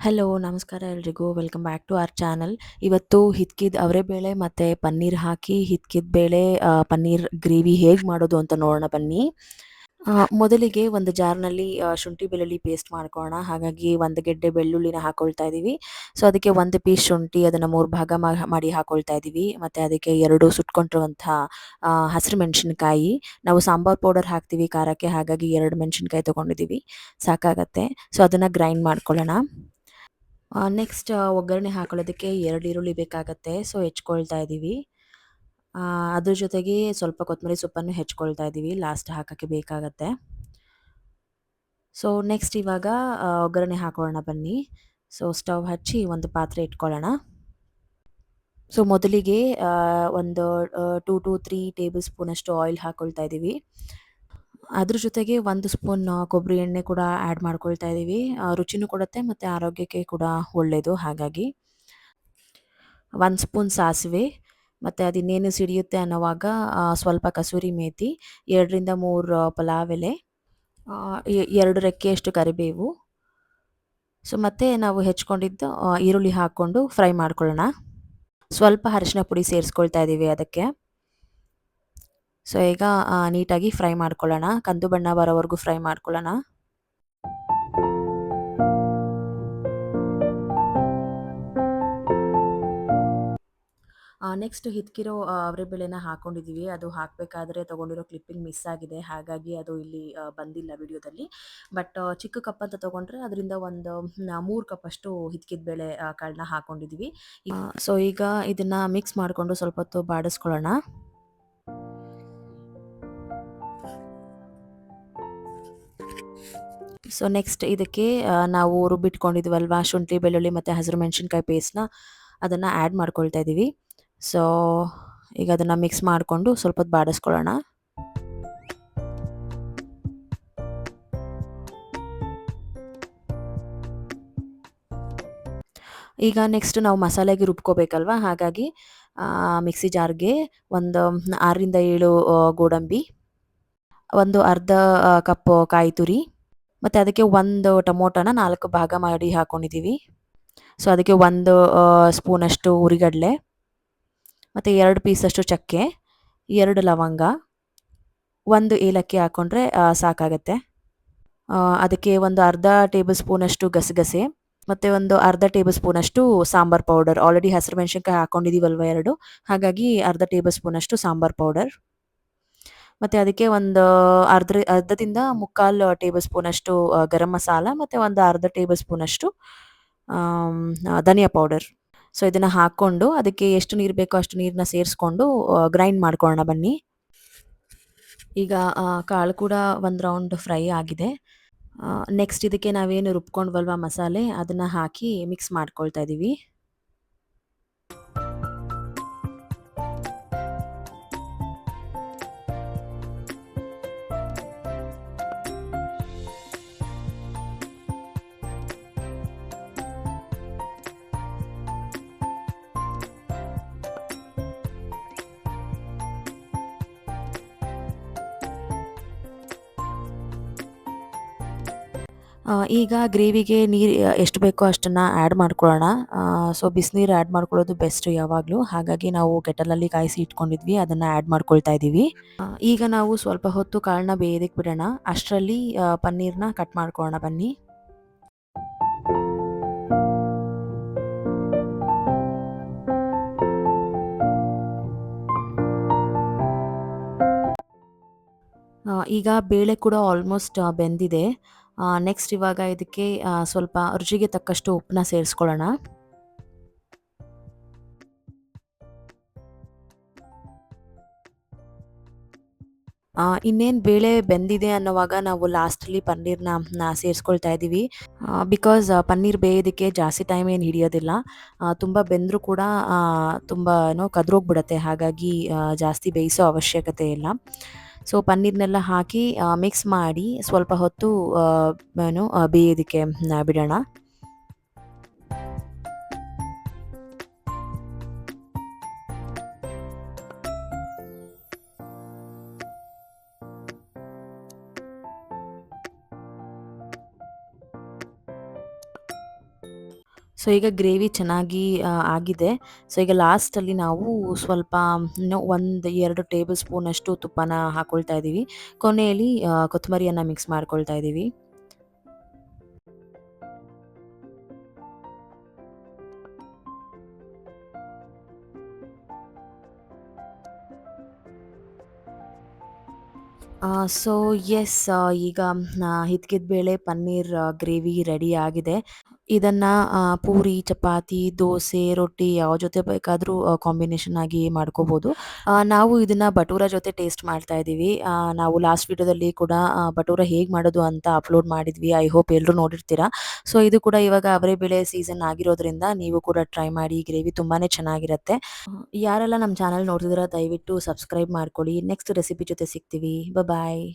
Hello ನಮಸ್ಕಾರ ಎಲ್ರಿಗೂ welcome back to our channel. ಇವತ್ತು ಹಿತ್ಕಿದ ಅವರೆಬೇಳೆ ಮತ್ತು ಪನ್ನೀರ್ ಹಾಕಿ ಹಿತ್ಕಿದ ಬೇಳೆ ಪನ್ನೀರ್ ಗ್ರೇವಿ ಹೇಗೆ ಮಾಡೋದು ಅಂತ ನೋಡೋಣ ಬನ್ನಿ. ಮೊದಲಿಗೆ ಒಂದು ಜಾರ್ನಲ್ಲಿ ಶುಂಠಿ ಬೆಳ್ಳುಳ್ಳಿ ಪೇಸ್ಟ್ ಮಾಡ್ಕೊಳ್ಳೋಣ. ಹಾಗಾಗಿ ಒಂದು ಗೆಡ್ಡೆ ಬೆಳ್ಳುಳ್ಳಿನ ಹಾಕೊಳ್ತಾ ಇದ್ದೀವಿ. ಸೊ ಅದಕ್ಕೆ ಒಂದು ಪೀಸ್ ಶುಂಠಿ ಅದನ್ನು 3 ಭಾಗ ಮಾಡಿ ಹಾಕೊಳ್ತಾ ಇದ್ದೀವಿ. ಮತ್ತು ಅದಕ್ಕೆ 2 ಸುಟ್ಕೊಂಡಿರುವಂಥ ಹಸಿರು ಮೆಣಸಿನಕಾಯಿ. ನಾವು ಸಾಂಬಾರ್ ಪೌಡರ್ ಹಾಕ್ತೀವಿ ಖಾರಕ್ಕೆ, ಹಾಗಾಗಿ 2 ಮೆಣಸಿನಕಾಯಿ ತೊಗೊಂಡಿದ್ದೀವಿ, ಸಾಕಾಗತ್ತೆ. ಸೊ ಅದನ್ನು ಗ್ರೈಂಡ್ ಮಾಡ್ಕೊಳ್ಳೋಣ. ನೆಕ್ಸ್ಟ್ ಒಗ್ಗರಣೆ ಹಾಕೊಳ್ಳೋದಕ್ಕೆ 2 ಈರುಳ್ಳಿ ಬೇಕಾಗತ್ತೆ. ಸೊ ಹೆಚ್ಕೊಳ್ತಾ ಇದ್ದೀವಿ. ಅದ್ರ ಜೊತೆಗೆ ಸ್ವಲ್ಪ ಕೊತ್ತಂಬರಿ ಸೊಪ್ಪನ್ನು ಹೆಚ್ಕೊಳ್ತಾ ಇದ್ದೀವಿ, ಲಾಸ್ಟ್ ಹಾಕೋಕ್ಕೆ ಬೇಕಾಗತ್ತೆ. ಸೊ ನೆಕ್ಸ್ಟ್ ಇವಾಗ ಒಗ್ಗರಣೆ ಹಾಕೊಳ್ಳೋಣ ಬನ್ನಿ. ಸೊ ಸ್ಟವ್ ಹಚ್ಚಿ ಒಂದು ಪಾತ್ರೆ ಇಟ್ಕೊಳ್ಳೋಣ. ಸೊ ಮೊದಲಿಗೆ ಒಂದು 2 ಟು 3 ಟೇಬಲ್ ಸ್ಪೂನಷ್ಟು ಆಯಿಲ್ ಹಾಕ್ಕೊಳ್ತಾ ಇದ್ದೀವಿ. ಅದ್ರ ಜೊತೆಗೆ 1 ಸ್ಪೂನ್ ಕೊಬ್ಬರಿ ಎಣ್ಣೆ ಕೂಡ ಆ್ಯಡ್ ಮಾಡ್ಕೊಳ್ತಾ ಇದ್ದೀವಿ. ರುಚಿನೂ ಕೊಡುತ್ತೆ ಮತ್ತು ಆರೋಗ್ಯಕ್ಕೆ ಕೂಡ ಒಳ್ಳೆಯದು. ಹಾಗಾಗಿ 1 ಸ್ಪೂನ್ ಸಾಸಿವೆ, ಮತ್ತು ಅದಿನ್ನೇನು ಸಿಡಿಯುತ್ತೆ ಅನ್ನೋವಾಗ ಸ್ವಲ್ಪ ಕಸೂರಿ ಮೇಥಿ, 2 ರಿಂದ 3 ಪಲಾವ್ ಎಲೆ, 2 ರೆಕ್ಕೆಯಷ್ಟು ಕರಿಬೇವು. ಸೊ ಮತ್ತೆ ನಾವು ಹೆಚ್ಕೊಂಡಿದ್ದು ಈರುಳ್ಳಿ ಹಾಕ್ಕೊಂಡು ಫ್ರೈ ಮಾಡ್ಕೊಳ್ಳೋಣ. ಸ್ವಲ್ಪ ಅರಿಶಿನ ಪುಡಿ ಸೇರಿಸ್ಕೊಳ್ತಾ ಇದ್ದೀವಿ ಅದಕ್ಕೆ. ಸೊ ಈಗ ನೀಟಾಗಿ ಫ್ರೈ ಮಾಡ್ಕೊಳ್ಳೋಣ, ಕಂದು ಬಣ್ಣ ಬರೋವರೆಗೂ ಫ್ರೈ ಮಾಡ್ಕೊಳ್ಳೋಣ. ನೆಕ್ಸ್ಟ್ ಹಿತ್ಕಿರೋ ಅವರೆಬೇಳೆನ ಹಾಕ್ಕೊಂಡಿದ್ದೀವಿ. ಅದು ಹಾಕಬೇಕಾದ್ರೆ ತೊಗೊಂಡಿರೋ ಕ್ಲಿಪ್ಪಿಂಗ್ ಮಿಸ್ ಆಗಿದೆ, ಹಾಗಾಗಿ ಅದು ಇಲ್ಲಿ ಬಂದಿಲ್ಲ ವಿಡಿಯೋದಲ್ಲಿ. ಬಟ್ ಚಿಕ್ಕ ಕಪ್ ಅಂತ ತೊಗೊಂಡ್ರೆ ಅದರಿಂದ ಒಂದು 3 ಕಪ್ಪಷ್ಟು ಹಿತ್ಕಿದ ಬೇಳೆ ಕಾಳನ್ನ ಹಾಕ್ಕೊಂಡಿದ್ದೀವಿ. ಸೊ ಈಗ ಇದನ್ನು ಮಿಕ್ಸ್ ಮಾಡಿಕೊಂಡು ಸ್ವಲ್ಪ ಹೊತ್ತು ಬಾಡಿಸ್ಕೊಳ್ಳೋಣ. ಸೊ ನೆಕ್ಸ್ಟ್ ಇದಕ್ಕೆ ನಾವು ರುಬ್ಬಿಟ್ಕೊಂಡಿದ್ವಲ್ವ ಶುಂಠಿ ಬೆಳ್ಳುಳ್ಳಿ ಮತ್ತು ಹಸಿರು ಮೆಣಸಿನ್ಕಾಯಿ ಪೇಸ್ಟ್ನ ಅದನ್ನು ಆ್ಯಡ್ ಮಾಡ್ಕೊಳ್ತಾ ಇದ್ದೀವಿ. ಸೊ ಈಗ ಅದನ್ನು ಮಿಕ್ಸ್ ಮಾಡಿಕೊಂಡು ಸ್ವಲ್ಪ ಹೊತ್ತು ಬಾಡಿಸ್ಕೊಳ್ಳೋಣ. ಈಗ ನೆಕ್ಸ್ಟ್ ನಾವು ಮಸಾಲೆಗೆ ರುಬ್ಕೋಬೇಕಲ್ವ, ಹಾಗಾಗಿ ಮಿಕ್ಸಿ ಜಾರ್ಗೆ ಒಂದು 6 ರಿಂದ 7 ಗೋಡಂಬಿ, ಒಂದು ಅರ್ಧ ಕಪ್ ಕಾಯಿ ತುರಿ, ಮತ್ತು ಅದಕ್ಕೆ 1 ಟೊಮೊಟೊನ 4 ಭಾಗ ಮಾಡಿ ಹಾಕ್ಕೊಂಡಿದ್ದೀವಿ. ಸೊ ಅದಕ್ಕೆ 1 ಸ್ಪೂನಷ್ಟು ಹುರಿಗಡಲೆ, ಮತ್ತು 2 ಪೀಸಷ್ಟು ಚಕ್ಕೆ, 2 ಲವಂಗ, 1 ಏಲಕ್ಕಿ ಹಾಕ್ಕೊಂಡ್ರೆ ಸಾಕಾಗತ್ತೆ. ಅದಕ್ಕೆ ಒಂದು ಅರ್ಧ ಟೇಬಲ್ ಸ್ಪೂನಷ್ಟು ಗಸಗಸೆ, ಮತ್ತು ಒಂದು ಅರ್ಧ ಟೇಬಲ್ ಸ್ಪೂನಷ್ಟು ಸಾಂಬಾರ್ ಪೌಡರ್. ಆಲ್ರೆಡಿ ಹಸಿರು ಮೆಣಸಿನ್ಕಾಯಿ ಹಾಕ್ಕೊಂಡಿದ್ದೀವಲ್ವ 2, ಹಾಗಾಗಿ ಅರ್ಧ ಟೇಬಲ್ ಸ್ಪೂನಷ್ಟು ಸಾಂಬಾರ್ ಪೌಡರ್. ಮತ್ತು ಅದಕ್ಕೆ ಒಂದು ಅರ್ಧದಿಂದ ಮುಕ್ಕಾಲು ಟೇಬಲ್ ಸ್ಪೂನಷ್ಟು ಗರಂ ಮಸಾಲ, ಮತ್ತು ಒಂದು ಅರ್ಧ ಟೇಬಲ್ ಸ್ಪೂನಷ್ಟು ಧನಿಯಾ ಪೌಡರ್. ಸೊ ಇದನ್ನು ಹಾಕ್ಕೊಂಡು ಅದಕ್ಕೆ ಎಷ್ಟು ನೀರು ಬೇಕೋ ಅಷ್ಟು ನೀರನ್ನ ಸೇರಿಸ್ಕೊಂಡು ಗ್ರೈಂಡ್ ಮಾಡ್ಕೊಳ್ಳೋಣ ಬನ್ನಿ. ಈಗ ಕಾಳು ಕೂಡ ಒಂದು ರೌಂಡ್ ಫ್ರೈ ಆಗಿದೆ. ನೆಕ್ಸ್ಟ್ ಇದಕ್ಕೆ ನಾವೇನು ರುಬ್ಕೊಂಡ್ವಲ್ವ ಮಸಾಲೆ, ಅದನ್ನು ಹಾಕಿ ಮಿಕ್ಸ್ ಮಾಡ್ಕೊಳ್ತಾ ಇದ್ದೀವಿ. ಈಗ ಗ್ರೇವಿಗೆ ನೀರು ಎಷ್ಟು ಬೇಕೋ ಅಷ್ಟನ್ನು ಆ್ಯಡ್ ಮಾಡ್ಕೊಳ್ಳೋಣ. ಸೊ ಬಿಸಿನೀರು ಆ್ಯಡ್ ಮಾಡ್ಕೊಳ್ಳೋದು ಬೆಸ್ಟ್ ಯಾವಾಗಲೂ, ಹಾಗಾಗಿ ನಾವು ಕೆಟಲಲ್ಲಿ ಕಾಯಿಸಿ ಇಟ್ಕೊಂಡಿದ್ವಿ, ಅದನ್ನು ಆ್ಯಡ್ ಮಾಡ್ಕೊಳ್ತಾ ಇದ್ದೀವಿ. ಈಗ ನಾವು ಸ್ವಲ್ಪ ಹೊತ್ತು ಕಾಳನ್ನ ಬೇಯೋದಕ್ಕೆ ಬಿಡೋಣ. ಅಷ್ಟರಲ್ಲಿ ಪನ್ನೀರನ್ನ ಕಟ್ ಮಾಡ್ಕೊಳ್ಳೋಣ ಬನ್ನಿ. ಈಗ ಬೇಳೆ ಕೂಡ ಆಲ್ಮೋಸ್ಟ್ ಬೆಂದಿದೆ. ನೆಕ್ಸ್ಟ್ ಇವಾಗ ಇದಕ್ಕೆ ಸ್ವಲ್ಪ ರುಚಿಗೆ ತಕ್ಕಷ್ಟು ಉಪ್ಪನ್ನ ಸೇರಿಸ್ಕೊಳ್ಳೋಣ. ಇನ್ನೇನು ಬೇಳೆ ಬೆಂದಿದೆ ಅನ್ನೋವಾಗ ನಾವು ಲಾಸ್ಟಲ್ಲಿ ಪನ್ನೀರನ್ನ ಸೇರಿಸ್ಕೊಳ್ತಾ ಇದ್ದೀವಿ. ಬಿಕಾಸ್ ಪನ್ನೀರ್ ಬೇಯೋದಕ್ಕೆ ಜಾಸ್ತಿ ಟೈಮ್ ಏನು ಹಿಡಿಯೋದಿಲ್ಲ. ತುಂಬ ಬೆಂದರೂ ಕೂಡ ತುಂಬ ಕದ್ರೋಗ್ಬಿಡುತ್ತೆ, ಹಾಗಾಗಿ ಜಾಸ್ತಿ ಬೇಯಿಸೋ ಅವಶ್ಯಕತೆ ಇಲ್ಲ. ಸೊ ಪನ್ನೀರ್ನೆಲ್ಲ ಹಾಕಿ ಮಿಕ್ಸ್ ಮಾಡಿ ಸ್ವಲ್ಪ ಹೊತ್ತು ಬೇಯೋದಕ್ಕೆ ಬಿಡೋಣ. ಸೊ ಈಗ ಗ್ರೇವಿ ಚೆನ್ನಾಗಿ ಆಗಿದೆ. ಸೊ ಈಗ ಲಾಸ್ಟಲ್ಲಿ ನಾವು ಸ್ವಲ್ಪ ಇನ್ನೂ 1, 2 ಟೇಬಲ್ ಸ್ಪೂನಷ್ಟು ತುಪ್ಪನ ಹಾಕೊಳ್ತಾ ಇದ್ದೀವಿ. ಕೊನೆಯಲ್ಲಿ ಕೊತ್ತಂಬರಿಯನ್ನ ಮಿಕ್ಸ್ ಮಾಡ್ಕೊಳ್ತಾ ಇದ್ದೀವಿ. ಸೊ ಯೆಸ್, ಈಗ ಹಿಚ್ಕಿದ ಬೇಳೆ ಪನ್ನೀರ್ ಗ್ರೇವಿ ರೆಡಿ ಆಗಿದೆ. ಇದನ್ನ ಪೂರಿ, ಚಪಾತಿ, ದೋಸೆ, ರೊಟ್ಟಿ ಯಾವ ಜೊತೆ ಬೇಕಾದ್ರೂ ಕಾಂಬಿನೇಷನ್ ಆಗಿ ಮಾಡ್ಕೋಬೋದು. ನಾವು ಇದನ್ನ ಭಟೂರ ಜೊತೆ ಟೇಸ್ಟ್ ಮಾಡ್ತಾ ಇದ್ದೀವಿ. ನಾವು ಲಾಸ್ಟ್ ವಿಡಿಯೋದಲ್ಲಿ ಕೂಡ ಭಟೂರ ಹೇಗ್ ಮಾಡೋದು ಅಂತ ಅಪ್ಲೋಡ್ ಮಾಡಿದ್ವಿ. ಐ ಹೋಪ್ ಎಲ್ರೂ ನೋಡಿರ್ತೀರಾ. ಸೊ ಇದು ಕೂಡ ಇವಾಗ ಅವರೆಬೇಳೆ ಸೀಸನ್ ಆಗಿರೋದ್ರಿಂದ ನೀವು ಕೂಡ ಟ್ರೈ ಮಾಡಿ. ಗ್ರೇವಿ ತುಂಬಾನೇ ಚೆನ್ನಾಗಿರತ್ತೆ. ಯಾರೆಲ್ಲ ನಮ್ಮ ಚಾನಲ್ ನೋಡ್ತಿದ್ದೀರಾ ದಯವಿಟ್ಟು ಸಬ್ಸ್ಕ್ರೈಬ್ ಮಾಡ್ಕೊಳ್ಳಿ. ನೆಕ್ಸ್ಟ್ ರೆಸಿಪಿ ಜೊತೆ ಸಿಗ್ತೀವಿ. ಬಾಯ್.